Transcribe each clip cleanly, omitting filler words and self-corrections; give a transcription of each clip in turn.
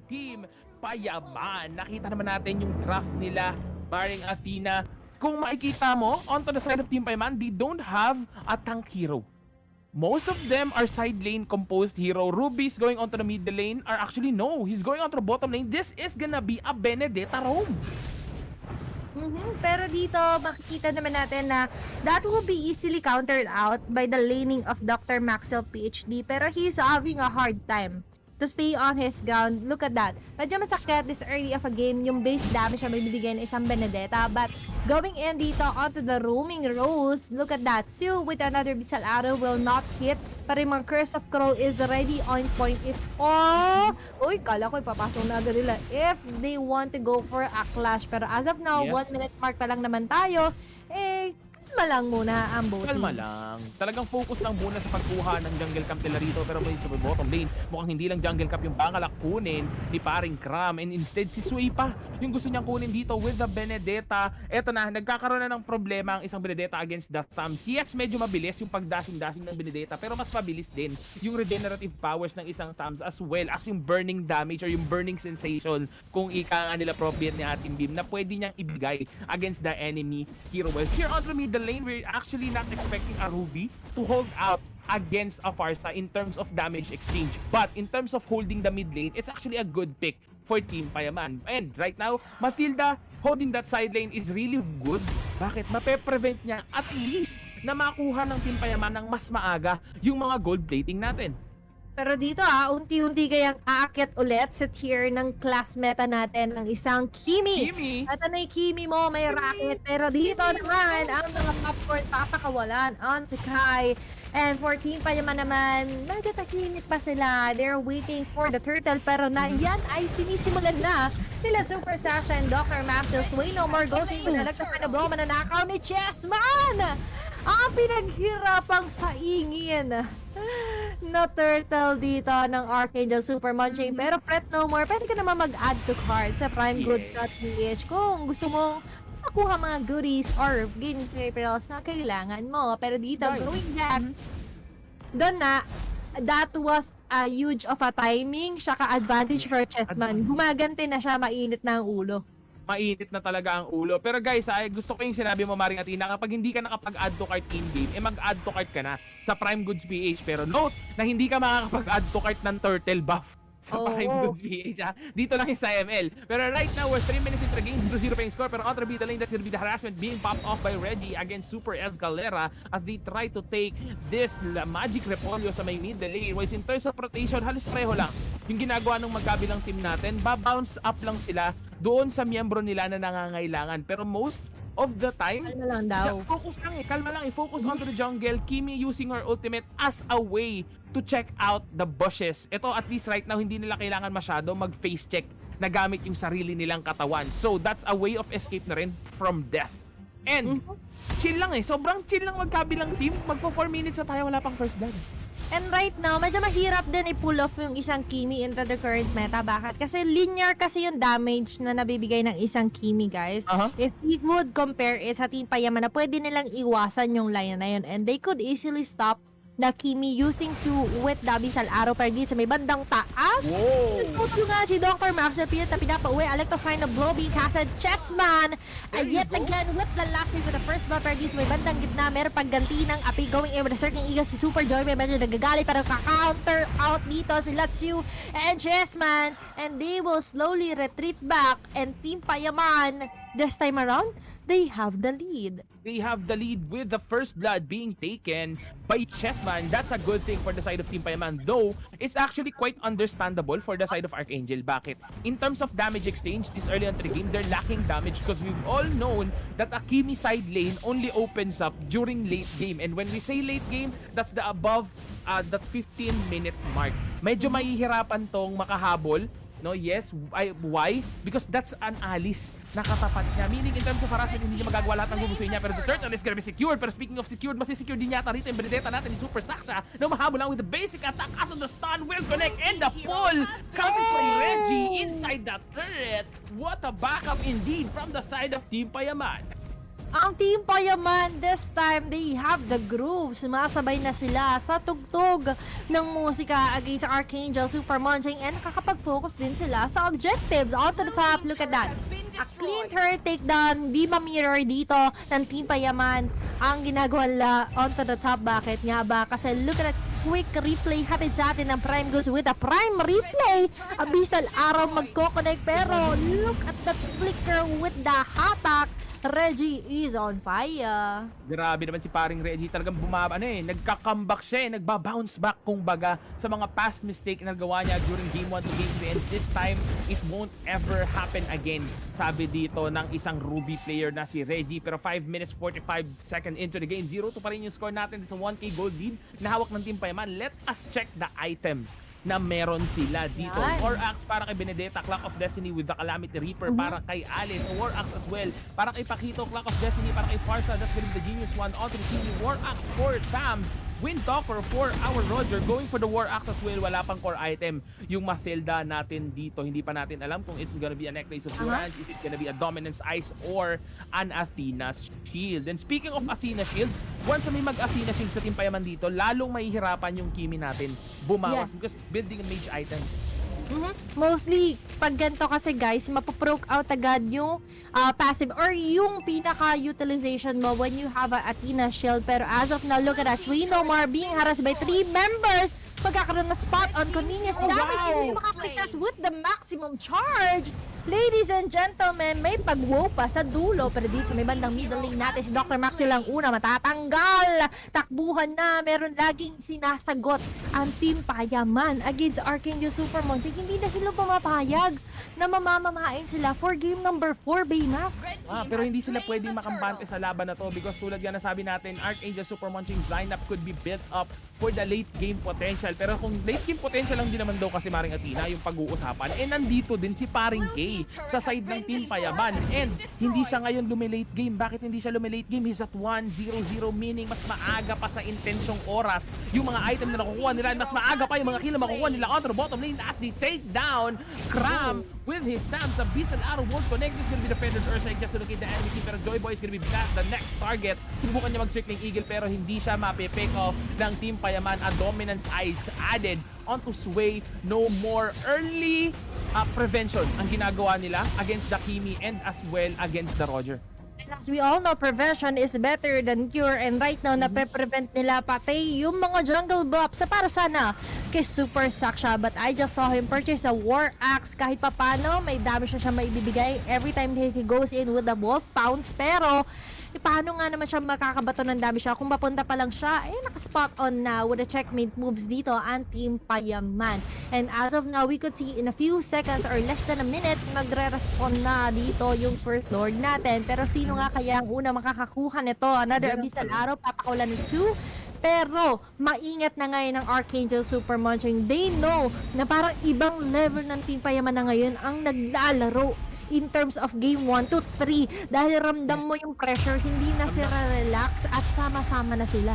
Team Payaman. Nakita naman natin yung draft nila, barring Athena. Kung makikita mo, onto the side of Team Payaman, they don't have a tank hero. Most of them are side lane composed hero. Ruby's going onto the mid lane, or actually no, he's going onto the bottom lane. This is gonna be a Benedetta roam. Pero dito, makikita naman natin na that will be easily countered out by the laning of Dr. Maxwell PhD. Pero he's having a hard time to stay on his ground. Look at that. Medyo masakit this early of a game. Yung base damage na may binigay ng isang Benedetta. But going in dito onto the roaming Rose, look at that. Seal with another Bisal Arrow will not hit. Pero yung Curse of Crow is already on point. Uy, kala ko ipapasok na agad nila. If they want to go for a clash. Pero as of now, Yes. 1 minute mark pa lang naman tayo. Kalma lang muna ang boating. Kalma lang. Talagang focus lang muna sa pagkuha ng jungle camp nila rito. Pero may sa bottom lane, mukhang hindi lang jungle camp yung bangalak kunin ni paring Cram. And instead, si Sway pa yung gusto niyang kunin dito with the Benedetta. Eto na, nagkakaroon na ng problema ang isang Benedetta against the Thumbs. Yes, medyo mabilis yung pagdashing-dashing ng Benedetta. Pero mas mabilis din yung regenerative powers ng isang Thumbs as well as yung burning damage or yung burning sensation kung ika nga nila appropriate ni ating Beam na pwede niyang ibigay against the enemy hero. Here on the middle lane, we're actually not expecting a Ruby to hold out against a Farsa in terms of damage exchange. But in terms of holding the mid lane, it's actually a good pick for Team Payaman. And right now, Matilda holding that side lane is really good. Bakit? Mape-prevent niya at least na makuha ng Team Payaman ng mas maaga yung mga gold plating natin. Pero dito unti-unti kayang aakyat ulit sa tier ng class meta natin ng isang Kimi. At ano yung Kimi mo, may racket. Pero dito naman, ang mga popcorn papakawalan on si Kai. And for Team Payaman naman, nagtatakimik pa sila. They're waiting for the turtle. Pero na yan ay sinisimulan na nila Super Sasha and Dr. Maxwell. Sway no more goes into the nagtapan na blow. Mananakaw ni Chessman! Ang pinaghirapang saingin na turtle dito ng Arkangel Super Munching. Pero fret no more, pwede ka naman mag-add to cart sa primegoods.ph kung gusto mong makuha mga goodies or game peripherals na kailangan mo. Pero dito, going back, doon na, that was a huge of a timing, siya ka-advantage for Chessman. Humagante na siya, mainit na ang ulo. Mainit na talaga ang ulo. Pero guys, gusto ko yung sinabi mo, Maring Athena, kapag hindi ka nakapag-add to cart in-game, mag-add to cart ka na sa Prime Goods PH. Pero note na hindi ka makakapag-add to cart ng turtle buff sa Prime Goods PH. Dito lang yung sa ML. Pero right now, we're 3 minutes into the game. 0-0 pa yung score. Pero on the lane, that's gonna be the harassment being popped off by Reggie against Super Escalera as they try to take this Magic Repolyo sa may mid lane. Whereas in terms of rotation, halos pareho lang yung ginagawa ng magkabilang team natin. Ba-bounce up lang sila doon sa miyembro nila na nangangailangan. Pero most of the time, kalma lang daw. Focus lang kalma lang focus onto the jungle. Kimi using her ultimate as a way to check out the bushes. Ito at least right now, hindi nila kailangan masyado mag-face check na gamit yung sarili nilang katawan. So that's a way of escape na rin from death. And chill lang sobrang chill lang magkabilang team. Magpo 4 minutes na tayo, wala pang first blood. And right now, medyo mahirap din i-pull off yung isang Kimi into the current meta. Bakit? Kasi linear kasi yung damage na nabibigay ng isang Kimi, guys. If we would compare it sa Team Payaman na pwede nilang iwasan yung line na yun. And they could easily stop the Kimi using to with the Bisal Arrow para dito sa may bandang taas. Nagtuto nga si Dr. Maxwell Piet na pinapa-uwi. I like to find a blow being casted. Chessman! And yet again, with the last hit with the first blow para dito sa may bandang gitna. Meron pagganti ng api going in with a certain eagle si Super Joy. May medyo nagagali pero ka-counter out dito si Latsu and Chessman. And they will slowly retreat back. And Team Payaman, this time around, they have the lead. They have the lead with the first blood being taken by Chessman. That's a good thing for the side of Team Payaman. Though, it's actually quite understandable for the side of Arkangel. Bakit? In terms of damage exchange, this early on the game, they're lacking damage because we've all known that a Kimi side lane only opens up during late game. And when we say late game, that's the above that 15-minute mark. Medyo mahihirapan tong makahabol. No, yes. Why? Because that's an Alice na katapat niya. Meaning, in terms of harassment, hindi niya magagawa lahat ng gugustuhin niya. Pero the turtle is gonna be secured. Pero speaking of secured, masisecure din yata rito yung Benedetta natin ni Super Sasha na mahabol lang with the basic attack as on the stun will connect and the pull coming from Reggie inside that turret. What a backup indeed from the side of Team Payaman. Ang Team Payaman, this time, they have the groove. Sumasabay na sila sa tugtog ng musika against Arkangel, Super Munching, and nakakapag-focus din sila sa objectives. On to the top, look at that. A clean turret takedown, di ma-mirror dito ng Team Payaman. Ang ginagawa nila on to the top, bakit nga ba? Kasi look at that quick replay hatid sa atin ng Prime Goes with a Prime replay. Abyssal Araw magkoconnect, pero look at that flicker with the hatak. Reggie is on fire. Grabe naman si paring Reggie, talagang nagka-comeback siya, nagba-bounce back kumbaga sa mga past mistake na nagawa niya during game 1 to game 3, and this time it won't ever happen again. Sabi dito ng isang Ruby player na si Reggie, pero 5 minutes 45 seconds into the game, 0-2 pa rin yung score natin sa 1k gold lead na hawak ng Team Payaman. Let us check the items na meron sila dito. War Axe para kay Benedetta, Clock of Destiny with the Calamity Reaper para kay Alice, War Axe as well para kay Pakito, Clock of Destiny para kay Farsa, that's gonna be the Genius one, onto the TV, War Axe for Tams, Windtalker for our Roger, going for the War Axe as well. Wala pang core item yung Mathilda natin dito, hindi pa natin alam kung it's gonna be a Necklace of Durance, is it gonna be a Dominance Ice or an Athena's Shield. And speaking of Athena Shield, once na may mag-Athena Shield sa Team Payaman dito, lalong mahihirapan yung Kimi natin bumawas because it's building mage items. Mostly, pag ganito kasi guys, mapoproke out agad yung passive or yung pinaka-utilization mo when you have a Athena Shield. Pero as of now, look at us. We know more being harassed by 3 members. Pagkakaroon na spot on convenience damage, hindi makakalitas with the maximum charge. Ladies and gentlemen, may pag-wow pa sa dulo, pero dito sa may bandang middle lane natin, si Dr. Maxi lang una matatanggal. Takbuhan na, meron laging sinasagot ang Team Payaman against Arkangel, Super Munching. Hindi na sila pumapayag na mamamamahain sila for game number 4, Bayna. Pero hindi sila pwedeng makampante sa laban na to because tulad nga nasabi natin, Arkangel, Super Munching's lineup could be built up for the late game potential. Pero kung late game potential lang din naman daw kasi Maring Athena yung pag-uusapan, nandito din si paring K sa side ng Team Payaman, and hindi siya ngayon lumilate game. Bakit hindi siya lumilate game? He's at 1-0-0, meaning mas maaga pa sa intensyong oras yung mga item na nakukuha nila, mas maaga pa yung mga kill na makukuha nila on the bottom lane as they take down Cram with his stamps. Abyssal Arrow won't connect. This is gonna be defended Ursa just to locate the enemy team, pero Joy Boy is gonna be the next target. Subukan niya mag-circling Eagle pero hindi siya mapipick off ng Team Payaman. A Dominance Eyes added onto Sway. No more early prevention ang ginagawa nila against the Kimi and as well against the Roger. And as we all know, prevention is better than cure, and right now nape-prevent nila pati yung mga jungle buffs sa para sana kay Super Saksha. But I just saw him purchase a War Axe. Kahit papano may damage na siya maibibigay every time he goes in with the Wolf Pounce, pero paano nga naman siya makakabato ng damage siya kung papunta pa lang siya, naka-spot on na with the checkmate moves dito ang Team Payaman. And as of now, we could see in a few seconds or less than a minute, magre-respond na dito yung First Lord natin. Pero sino nga kaya ang una makakakuha nito? Another Abyssal Arrow, papakawalan ng 2. Pero, maingat na ngayon ng Arkangel, Super Munching. They know na parang ibang level ng Team Payaman na ngayon ang naglalaro in terms of game 1 to 3. Dahil ramdam mo yung pressure, hindi na sila relax at sama-sama na sila.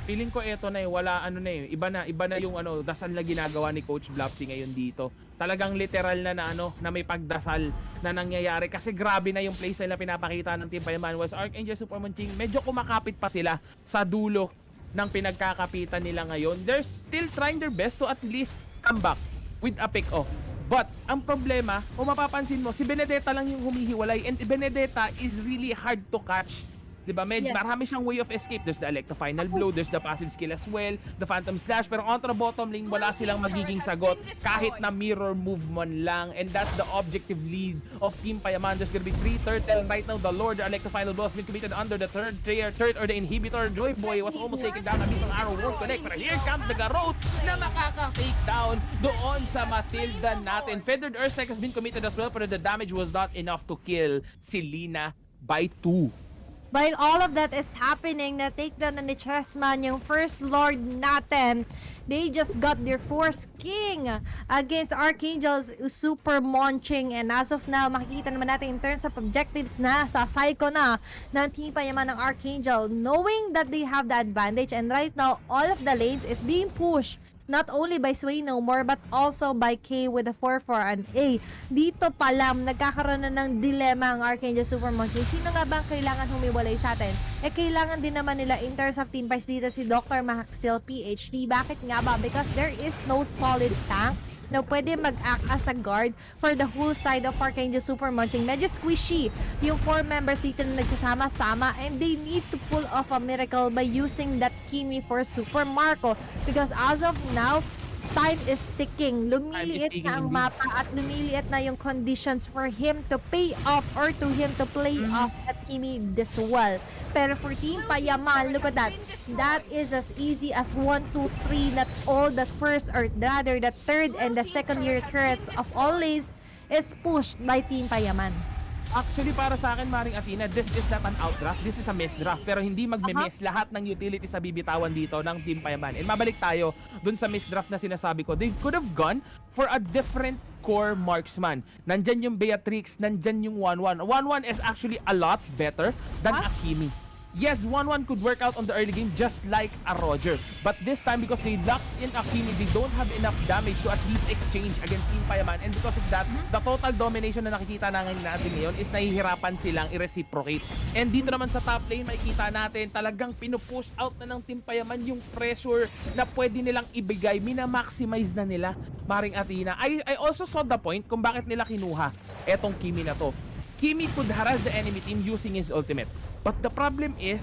Feeling ko eto na wala iba na yung dasal na ginagawa ni Coach Blapsy ngayon dito. Talagang literal na may pagdasal na nangyayari kasi grabe na yung playstyle na pinapakita ng Team Payaman. Was Arkangel, Super Munching, medyo kumakapit pa sila sa dulo ng pinagkakapitan nila ngayon. They're still trying their best to at least come back with a pick-off. But, ang problema, kung mapapansin mo, si Benedetta lang yung humihiwalay, and Benedetta is really hard to catch. Diba? Marami siyang way of escape. There's the Electro Final Blow, there's the passive skill as well, the Phantom Slash, pero on the bottom lane, wala silang magiging sagot kahit na mirror move man lang, and that's the objective lead of Team Payaman. There's gonna be 3 turtle right now. The Lord, the Electro Final Blow has been committed under the third or the Inhibitor. Joy Boy was almost taken down. Abyssal Arrow won't connect, pero here comes the Garrote na makaka-take down doon sa Mathilda natin. Feathered Earthstrike has been committed as well, pero the damage was not enough to kill si Lina by 2. While all of that is happening, na take down na ni Chessman yung First Lord natin, they just got their Force King against Archangel's Super Munching. And as of now, makikita naman natin in terms of objectives na sa cycle na ng Team Payaman ng Arkangel, knowing that they have the advantage, and right now all of the lanes is being pushed not only by Sway no more but also by K with the 4-4 and A. Dito pa lang, nagkakaroon na ng dilemma ang Arkangel Super Munching. Sino nga bang kailangan humiwalay sa atin? Kailangan din naman nila in terms of team fights dito si Dr. Maxil PhD. Bakit nga ba? Because there is no solid tank na pwede mag-act as a guard for the whole side of Arkangel Super Munching. Medyo squishy yung 4 members dito na nagsasama-sama and they need to pull off a miracle by using that Kimi for Super Marco because as of now, time is ticking. Lumiliit na ang mapa at lumiliit na yung conditions for him to pay off or to him to play off at Kimi this well. Pero for Team Payaman, look at that. That is as easy as 1, 2, 3. Not all the first or rather the third and the second year turrets of all lanes is pushed by Team Payaman. Actually, para sa akin, Maring Athena, this is not an outdraft. This is a miss draft. Pero hindi magme-miss lahat ng utilities sa bibitawan dito ng Team Payaman. And mabalik tayo dun sa miss draft na sinasabi ko. They could have gone for a different core marksman. Nandyan yung Beatrix, nandyan yung 1-1. 1-1 is actually a lot better than Akimi. Yes, 1-1 could work out on the early game just like a Roger. But this time, because they locked in Akimi, they don't have enough damage to at least exchange against Team Payaman. And because of that, the total domination na nakikita natin ngayon is nahihirapan silang i-reciprocate. And dito naman sa top lane, makikita natin talagang pinupush out na ng Team Payaman yung pressure na pwede nilang ibigay. Mina-maximize na nila, Maring Athena. I also saw the point kung bakit nila kinuha etong Kimi na to. Kimi could harass the enemy team using his ultimate. But the problem is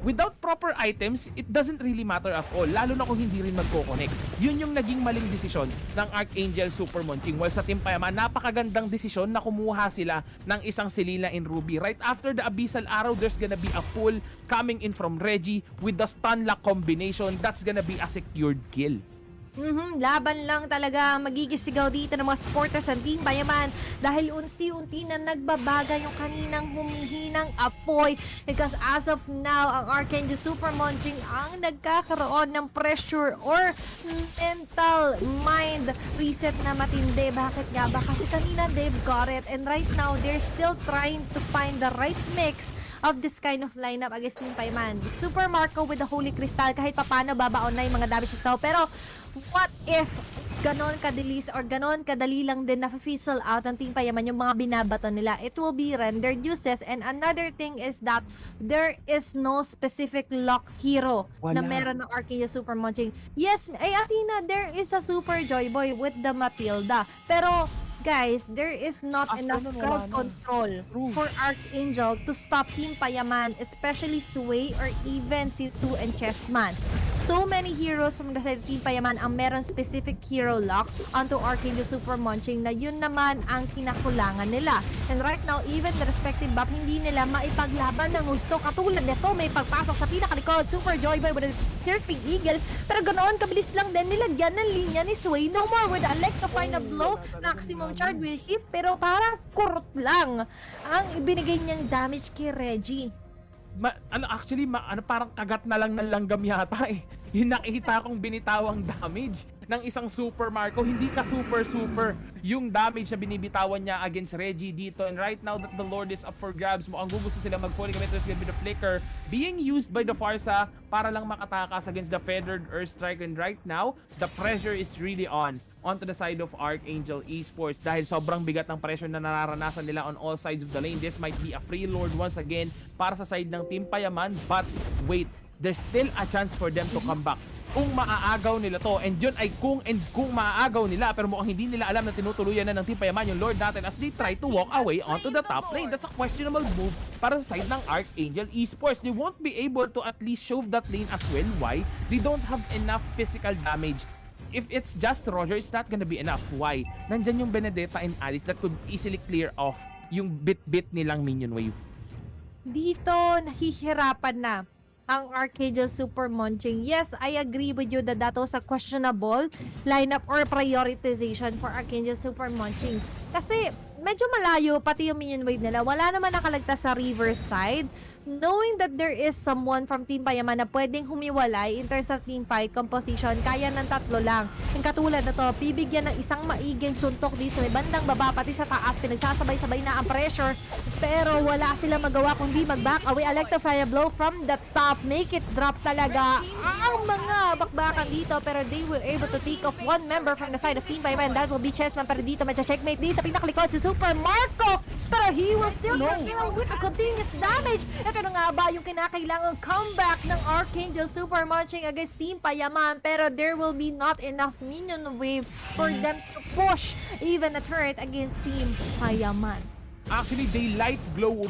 without proper items, it doesn't really matter at all. Lalo na kung hindi rin magko-connect. Yun yung naging maling desisyon ng Arkangel Super Munching. While sa Team Payaman, napakagandang desisyon na kumuha sila ng isang Selena and Ruby. Right after the Abyssal Arrow, there's gonna be a pull coming in from Reggie with the stun lock combination. That's gonna be a secured kill. Laban lang talaga magigisigaw dito ng mga supporters ng Team Payaman dahil unti-unti na nagbabaga yung kaninang humihinang apoy because as of now, ang Arkangel Super Munching ang nagkakaroon ng pressure or mental mind reset na matindi. Bakit nga ba? Kasi kanina they've got it and right now, they're still trying to find the right mix of this kind of lineup against Team Payaman. Super Marco with the Holy Crystal, kahit papano babaon na yung mga damage ito. Pero what if ganon kadilis or ganon kadali lang din na fizzle out ang Team Payaman yung mga binabato nila? It will be rendered useless. And another thing is that there is no specific lock hero na meron ng Arkangel Super Munching. Yes, ay Athena, there is a Super Joy Boy with the Matilda. Pero guys, there is not enough crowd control for Arkangel to stop Team Payaman, especially Sway or even si 2 and Chessman. So many heroes from the side of Team Payaman ang meron specific hero lock onto Arkangel Super Munching na yun naman ang kinakulangan nila. And right now, even the respective buff, hindi nila maipaglaban ng gusto. Katulad nito, may pagpasok sa pinakalikod, Super Joy Boy with a Surfing Eagle, pero ganoon kabilis lang din nilagyan ng linya ni Sway no more with electrifying na blow, maximum charge will hit, pero parang kurot lang ang ibinigay niyang damage kay Reggie. Parang kagat na lang ng langgam yata eh. Yung nakita kong binitawang damage ng isang Super Marco, hindi ka super yung damage na binibitawan niya against Reggie dito. And right now that the Lord is up for grabs, mukhang gusto sila mag-falling kami. There's gonna be the flicker being used by the Farsa para lang makatakas against the Feathered Earthstrike. And right now, the pressure is really onto the side of Arkangel Esports dahil sobrang bigat ng pressure na nararanasan nila on all sides of the lane. This might be a free lord once again para sa side ng Team Payaman, but wait, there's still a chance for them to come back kung maaagaw nila to. And yun ay kung maaagaw nila, pero mukhang hindi nila alam na tinutuluyan na ng Team Payaman yung Lord natin as they try to walk away onto the top lane. That's a questionable move para sa side ng Arkangel Esports. They won't be able to at least shove that lane as well. Why? They don't have enough physical damage. If it's just Roger, it's not gonna be enough. Why? Nandyan yung Benedetta and Alice that could easily clear off yung bit nilang minion wave. Dito, nahihirapan na ang Arkangel Super Munching. Yes, I agree with you that that was a questionable lineup or prioritization for Arkangel Super Munching. Kasi medyo malayo pati yung minion wave nila. Wala naman nakalagtas sa river side. Knowing that there is someone from Team Payaman na pwedeng humiwalay in terms of team fight composition, kaya ng 3 lang. Yung katulad na to, bibigyan ng isang maiging suntok dito sa may bandang baba, pati sa taas, pinagsasabay-sabay na ang pressure. Pero wala sila magawa kundi mag-back away. Electrify blow from the top, make it drop talaga ang mga bakbakan dito. Pero they were able to take off one member from the side of Team Payaman. That will be Chessman, pero dito medyo checkmate din sa pinakalikod si Super Marco. Pero he will still kill with a continuous damage. Ito na nga ba yung kinakailangang comeback ng Arkangel Super Munching against Team Payaman, pero there will be not enough minion wave for them to push even a turret against Team Payaman. Actually, daylight blew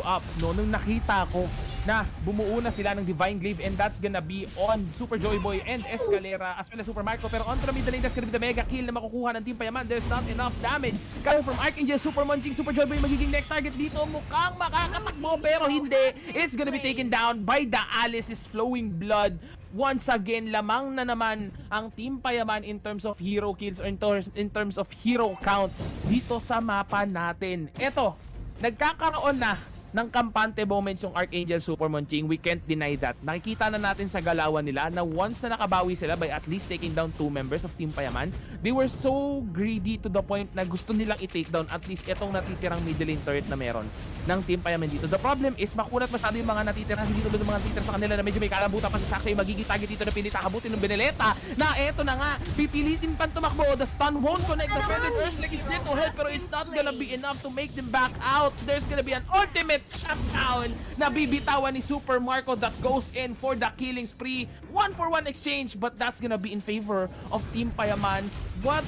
up nung nakita ko na bumuo na sila ng Divine Glaive, and that's gonna be on Super Joy Boy and Escalera as well as Super Marco. Pero on to the middle lane, that's gonna be the mega kill na makukuha ng Team Payaman. There's not enough damage coming from Arkangel Super Munching. Super Joy Boy magiging next target dito. Mukhang makakatakbo pero hindi. It's gonna be taken down by the Alice's Flowing Blood. Once again, lamang na naman ang Team Payaman in terms of hero kills or in terms of hero counts dito sa mapa natin. Eto, nagkakaroon na ng kampante moments yung Arkangel Super Munching. We can't deny that. Nakikita na natin sa galawan nila na once na nakabawi sila by at least taking down 2 members of Team Payaman, they were so greedy to the point na gusto nilang i-take down at least itong natitirang middle lane turret na meron ng Team Payaman dito. The problem is makunat masyado yung mga natitira, hindi tulad ng mga natitira sa kanila na medyo may kalambutan pa sa sakto yung magiging target dito na pinitakabutin ng Beneleta na eto na nga, pipilitin pa tumakbo. The stun won't connect. The Feathered Earthquake is there to help pero it's not gonna be enough to make them back out. There's gonna be an ultimate shutdown na bibitawan ni Super Marco that goes in for the killing spree. 1-for-1 exchange, but that's gonna be in favor of Team Payaman. What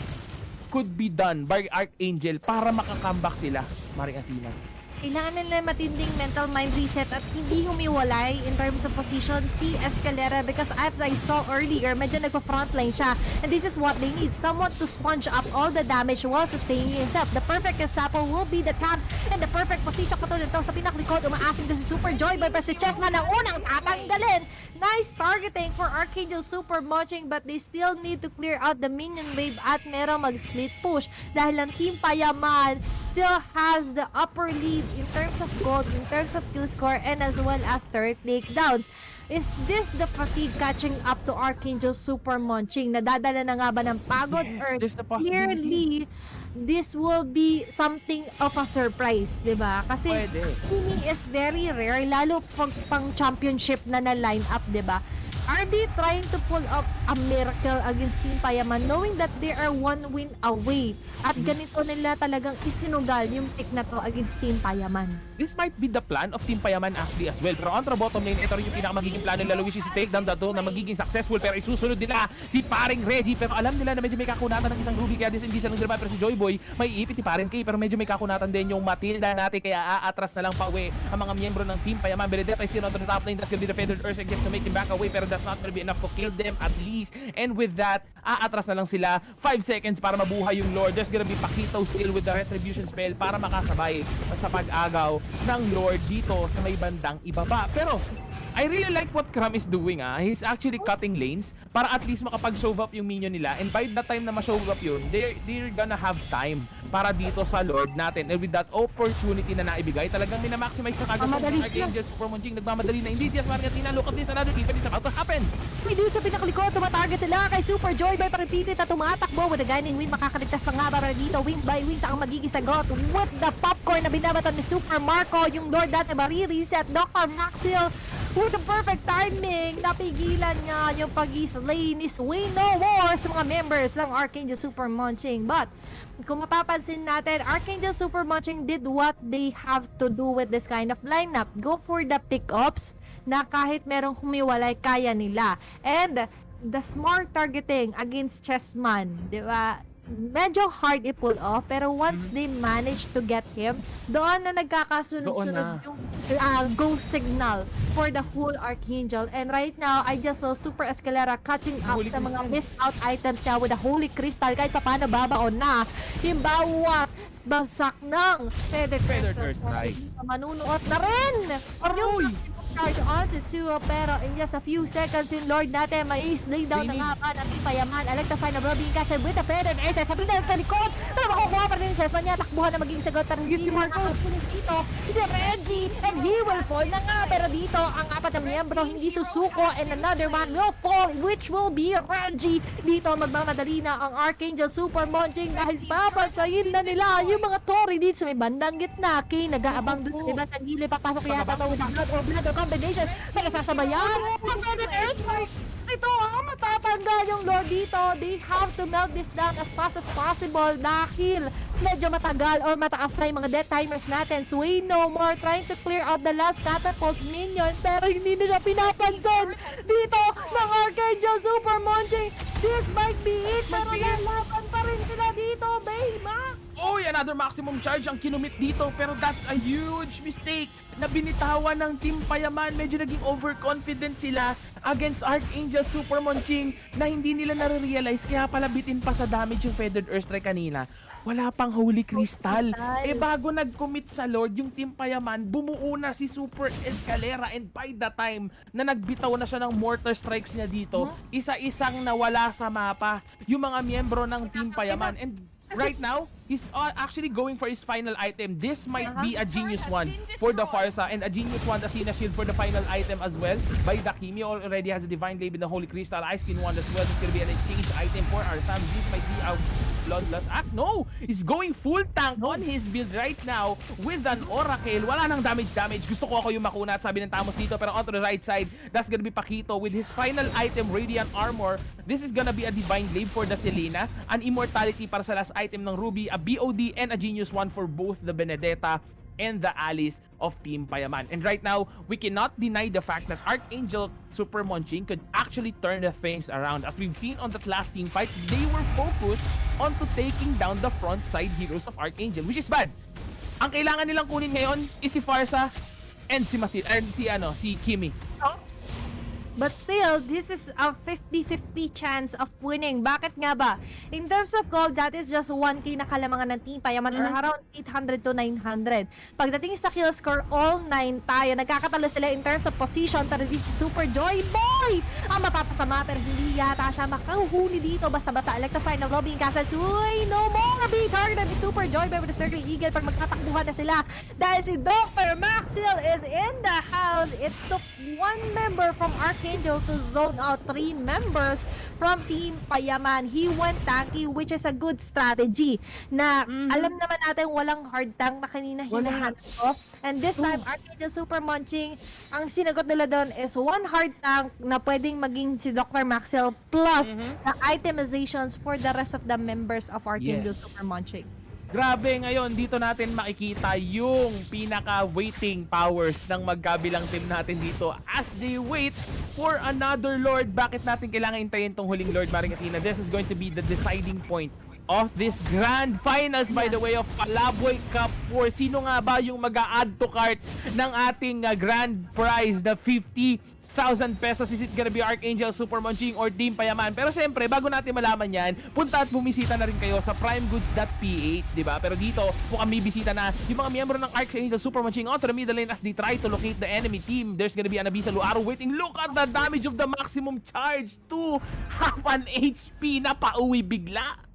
could be done by Arkangel para makakomeback sila, Maring Athena? Kailangan nila matinding mental mind reset at hindi humiwalay in terms of position si Escalera, because as I saw earlier, medyo nagpa-frontline siya. And this is what they need. Someone to sponge up all the damage while sustaining himself. The perfect example will be the tabs and the perfect position katulad ito sa pinakalikod. Umaasim doon si Super Joy Boy, pero si Chessman ang unang tatanggalin. Nice targeting for Arkangel Super Munching, but they still need to clear out the minion wave at merong mag-split push. Dahil ang Team Payaman still has the upper lead in terms of gold, in terms of kill score, and as well as turret takedowns. Is this the fatigue catching up to Arkangel Super Munching? Nadadala na nga ba ng pagod? Yes, or there's the possibility. clearly this will be something of a surprise, di ba? Kasi teaming is very rare, lalo pang championship na line up, di ba? Are they trying to pull up a miracle against Team Payaman knowing that they are 1 win away? At ganito nila talagang isinugal yung pick na to against Team Payaman. This might be the plan of Team Payaman actually as well. Pero on the bottom lane, ito rin yung pinakamagiging plano nila, which is si takedown dato na magiging successful. Pero isusunod nila si paring Reggie. Pero alam nila na medyo may kakunatan ng isang Ruby. Kaya hindi sila nagdirapan. Pero si Joy Boy, may ipit si paring Kay. Pero medyo may kakunatan din yung Matilda natin. Kaya aatras na lang pa uwi ang mga miyembro ng Team Payaman. Benedetta is still on the top lane. That's gonna be the Feathered Earthquake just to make him back away. Pero that's not gonna be enough to kill them at least. And with that, aatras na lang sila 5 seconds para mabuhay yung Lord. There's gonna be Pakito still with the Retribution spell para makasabay sa pag-agaw ng Lord dito sa may bandang ibaba. Pero I really like what Kram is doing. He's actually cutting lanes para at least makapag-shove up yung minion nila, and by the time na ma-shove up yun, they're gonna have time para dito sa Lord natin. And with that opportunity na naibigay, talagang minamaximize na kagad ng Arkangel Super Munching. Nagmamadali na hindi. Yes, Margatina, look at this, another event is about to happen. Pwede sa pinakalikod, tumatarget sila kay Super Joy Boy, pa-repeated na tumatakbo with the guiding wind. Makakaligtas pa nga para dito, wing by wing sa ang magiging sagot with the popcorn na binabaton ni Super Marco. Yung Lord natin marireset, Dr. Maxil with the perfect timing, napigilan niya yung pag-slay ni Sway No More sa mga members ng Arkangel Super Munching. But kung mapapansin natin, Arkangel Super Munching did what they have to do with this kind of lineup. Go for the pickups na kahit merong humiwalay, kaya nila. And the smart targeting against Chessman, di ba? Medyo hard i-pull off, pero once they manage to get him, doon na nagkakasunod-sunod yung go signal for the whole Arkangel. And right now, I just saw Super Escalera catching up sa mga missed out items niya with the Holy Crystal. Kahit pa paano babaon na yung bawat bagsak ng Feathered Earthquake. Manunuot na rin! Yung charge onto 2, pero in just a few seconds yung Lord natin may slay down na nga pa ng Payaman. Electrify na Robin Castle with the Feathered Earthquake. Sabi na sa likod, pero makukuha pa rin Sanchez, manyatakbuhan na maging sagot, pero hindi na nakakunin dito si Reggie, and he will fall na nga, pero dito, ang apat na miyembro hindi susuko, and another one will fall, which will be Reggie. Dito, magmamadali na ang Arkangel Super Munching dahil papansayin na nila yung mga Tori dito sa may bandang gitna. Kay nag-aabang doon sa may bandang gilid, papasok yata ito with blood or combination, pero sasabayan, ito matatanggal yung Lord dito. They have to melt this down as fast as possible dahil medyo matagal or mataas na yung mga death timers natin. Sway no more trying to clear out the last catapult minion, pero hindi na siya pinapansin dito ng Arkangel Super Munching. This might be it, pero lalaban pa rin sila dito, Baymax. Oy, another maximum charge ang kinumit dito, pero that's a huge mistake na binitawan ng Team Payaman. Medyo naging overconfident sila against Arkangel Super Munching na hindi nila nare-realize, kaya pala bitin pa sa damage yung Feathered Earthstrike kanina. Wala pang Holy Crystal. Bago nag-commit sa Lord, yung Team Payaman, bumuo na si Super Escalera, and by the time na nagbitaw na siya ng Mortar Strikes niya dito, isa-isang nawala sa mapa yung mga miyembro ng Team Payaman. And right now, he's actually going for his final item. This might be a genius one for the Farsa, and a genius one Athena Shield for the final item as well. By the Kimi already has a Divine Blade with the Holy Crystal, Ice Spin one as well. This is gonna be an exchange item for our Sam. This might be a Bloodlust Axe. No! He's going full tank on his build right now with an Oracle. Wala nang damage. Gusto ko ako yung makuna at sabi ng Tamos dito, pero onto the right side, that's gonna be Paquito with his final item, Radiant Armor. This is gonna be a Divine Blade for the Selena, an Immortality para sa last item ng Ruby, a BOD, and a Genius one for both the Benedetta and the allies of Team Payaman. And right now, we cannot deny the fact that Arkangel Super Munching could actually turn the things around. As we've seen on that last team fight, they were focused onto taking down the front side heroes of Arkangel, which is bad. Ang kailangan nilang kunin ngayon is si Farsa and si Kimi. Oops. But still, this is a 50-50 chance of winning. Bakit nga ba? In terms of gold, that is just 1k na kalamangan ng Team Payaman or around 800 to 900. Pagdating sa kill score, all 9 tayo. Nagkakatalo sila in terms of position, pero this is Super Joy Boy ang mapapasama, pero hindi yata siya makahuhuli dito. Basta-basta electrify na lobbying castle. Uy, no more be targeted with Super Joy Boy with the Circle Eagle pag magtatakbuhan na sila. Dahil si Dr. Maxil is in the house. It took one member from Arkangel to zone out 3 members from Team Payaman. He went tanky, which is a good strategy na alam naman natin walang hard tank na kanina hinahanap ko. And this time, Arkangel Super Munching, ang sinagot nila doon is one hard tank na pwedeng maging si Dr. Maxil plus the itemizations for the rest of the members of Arkangel Super Munching. Grabe, ngayon dito natin makikita yung pinaka-waiting powers ng magkabilang team natin dito as they wait for another Lord. Bakit natin kailangan hintayin tong huling Lord, Maring Athena? This is going to be the deciding point of this grand finals, by the way, of Palaboy Cup 4. Sino nga ba yung mag-a-add to cart ng ating grand prize, the 50,000 pesos? Is it gonna be Arkangel Super Munching or Team Payaman? Pero siyempre, bago natin malaman yan, punta at bumisita na rin kayo sa primegoods.ph, diba? Pero dito, mukhang may bisita na yung mga miyembro ng Arkangel Super Munching onto the middle lane as they try to locate the enemy team. There's gonna be an Abyssal Luaro waiting. Look at the damage of the maximum charge to half an HP na pauwi bigla.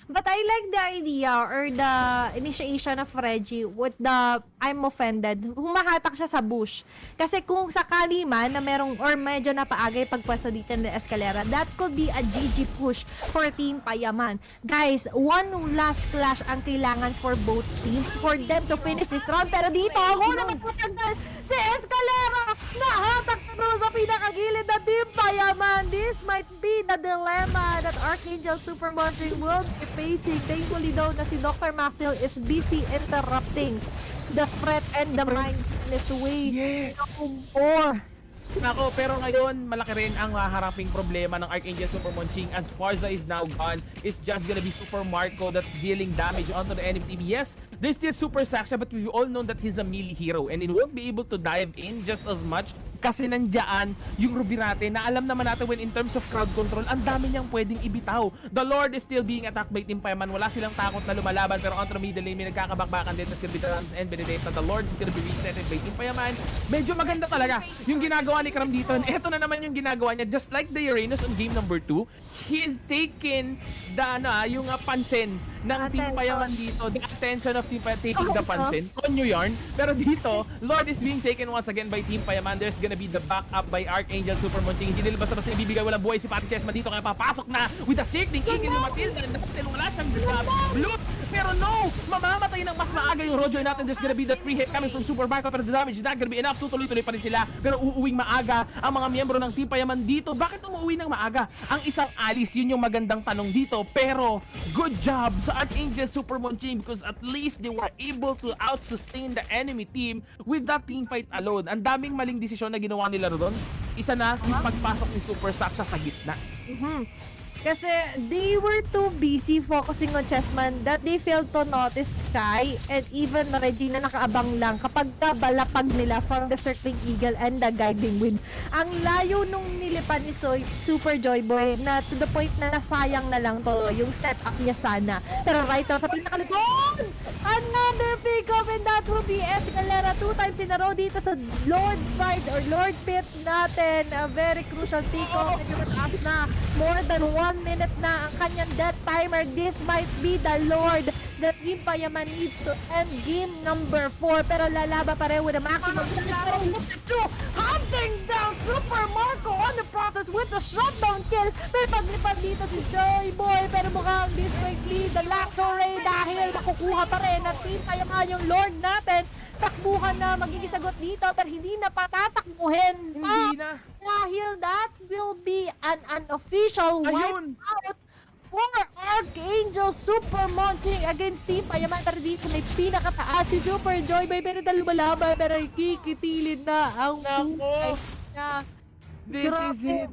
But I like the idea or the initiation of Reggie with the I'm offended. Humahatak siya sa bush. Kasi kung sakali man na merong or medyo napaagay pagpwesto dito ng Escalera, that could be a GG push for Team Payaman. Guys, one last clash ang kailangan for both teams for them to finish this round. Pero dito, ako naman matanggal si Escalera. Nahatak siya doon sa pinakagilid na Team Payaman. This might be the dilemma that Arkangel Super Munching will be facing. Thankfully daw na si Dr. Maxil is busy interrupting the threat and the mindless way. No more. Nako, pero ngayon malaki rin ang haharaping problema ng Arkangel Super Munching as Farza is now gone. It's just gonna be Super Marco that's dealing damage onto the enemy team. Yes, there's still Super Saksha, but we've all known that he's a melee hero and he won't be able to dive in just as much kasi nandiyan yung Ruby natin na alam naman natin when in terms of crowd control, ang dami niyang pwedeng ibitaw. The Lord is still being attacked by Team Payaman. Wala silang takot na lumalaban, pero onto the middle lane, may nagkakabakbakan din. That's gonna be Trans and Benedetta. The Lord is gonna be resetted by Team Payaman. Medyo maganda talaga yung ginagawa ni Kram dito. And eto na naman yung ginagawa niya. Just like the Uranus on game number 2, he is taken the, yung pansin ng Team Payaman dito. The attention of Team Payaman taking the pansin. Konyo yarn. Pero dito, Lord is being taken once again by Team Payaman. There's gonna be the backup by Arkangel, Super Munching. Hindi nila basta-basta ibibigay walang buhay si Pati Chessman dito. Kaya papasok na with the circling eagle ni Matilda. Dahil wala siyang blues. Pero no! Mamamatay ng mas maaga yung Rojo natin. There's gonna be the 3-hit coming from Super Marco. Pero the damage is not gonna be enough. Tutuloy-tuloy pa rin sila. Pero uuwing maaga ang mga miyembro ng Team Payaman dito. Bakit umuwi ng maaga? Ang isang alis, yun yung magandang tanong dito. Pero good job sa Arkangel, Super Munching, because at least they were able to out-sustain the enemy team with that team fight alone. Ang daming maling desisyon na ginawa nila doon. Isa na yung pagpasok ng Super Saksa sa gitna. Kasi they were too busy focusing on Chessman that they failed to notice Sky and even Regina nakaabang lang kapag balapag nila from the circling eagle and the guiding wind. Ang layo nung nilipan ni Super Joyboy na to the point na nasayang na lang to yung setup niya sana. Pero right now sa pinakalikod, another pick up and that will be Escalera 2 times in a row dito sa Lord side or Lord pit natin. A very crucial pick up. Medyo mataas na. More than 1 minute na ang kanyang death timer. This might be the Lord that Team Payaman needs to end game number 4. Pero lalaba pa rin with a maximum. Pero look at you! Hunting down Super Marco on the process with the shutdown kill. Pero paglipad dito si Joyboy. Pero mukhang this makes me the last array dahil makukuha pa rin na Team Payaman yung Lord natin. Takbuhan na magiging sagot dito pero hindi na patatakbuhin pa. Hindi na. Dahil that will be an unofficial wipeout for Arkangel Super Monkey against Team Payaman. Pero dito may pinakataas si Super Joyboy pero dahil lumalaban pero kikitilin na ang buhay niya. This is it.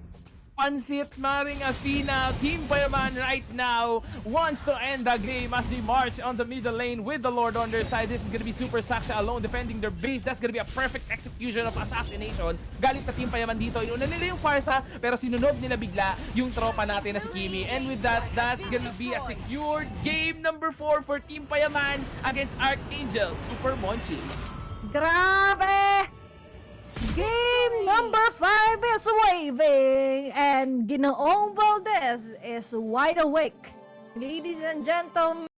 Pansit Maring Athena, Team Payaman right now wants to end the game as they march on the middle lane with the Lord on their side. This is gonna be Super Saksha alone defending their base. That's gonna be a perfect execution of assassination. Galing sa Team Payaman dito. Inuna nila yung Farsa pero sinunod nila bigla yung tropa natin na si Kimi. And with that, that's gonna be a secured game number 4 for Team Payaman against Arkangel Super Monchi. Grabe! Game number 5 is waving and Ginoong Valdez is wide awake. Ladies and gentlemen,